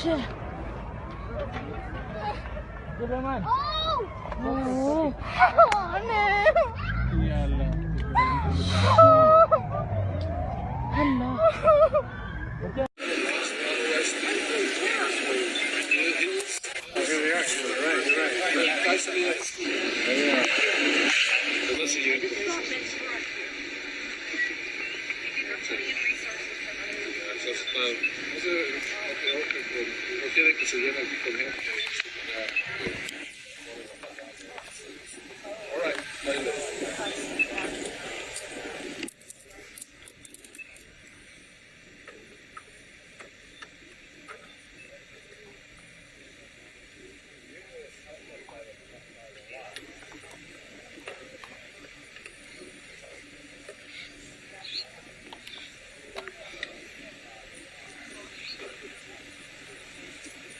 Shit. Coba man. Oh. Ya Allah. Allah. No quiere que se den aquí con él. All right.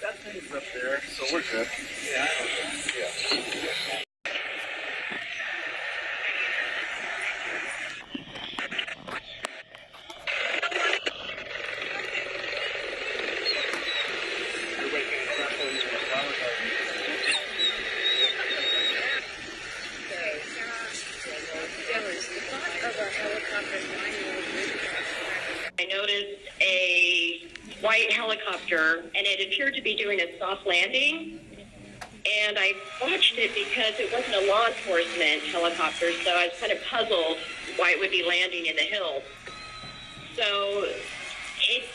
That thing's up there, so we're good. Yeah. Yeah. I noticed a white helicopter, and it appeared to be doing a soft landing. And I watched it because it wasn't a law enforcement helicopter, so I was kind of puzzled why it would be landing in the hills. So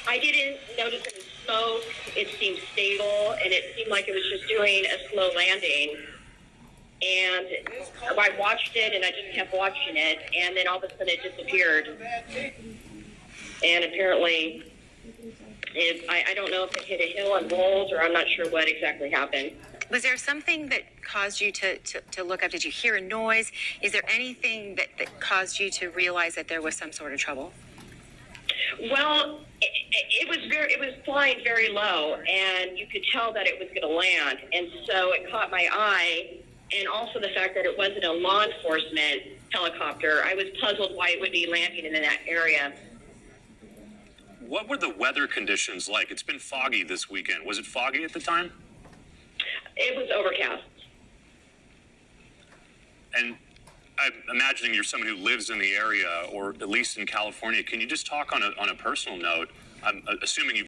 I didn't notice any smoke. It seemed stable, and it seemed like it was just doing a slow landing. And I watched it, and I just kept watching it, and then all of a sudden it disappeared. And apparently, I don't know if it hit a hill and rolled, or I'm not sure what exactly happened. Was there something that caused you to look up? Did you hear a noise? Is there anything that caused you to realize that there was some sort of trouble? Well, it was flying very low, and you could tell that it was going to land, and so it caught my eye. And also the fact that it wasn't a law enforcement helicopter. I was puzzled why it would be landing in that area. What were the weather conditions like? It's been foggy this weekend. Was it foggy at the time? It was overcast. And I'm imagining you're someone who lives in the area, or at least in California. Can you just talk on a personal note? I'm assuming you've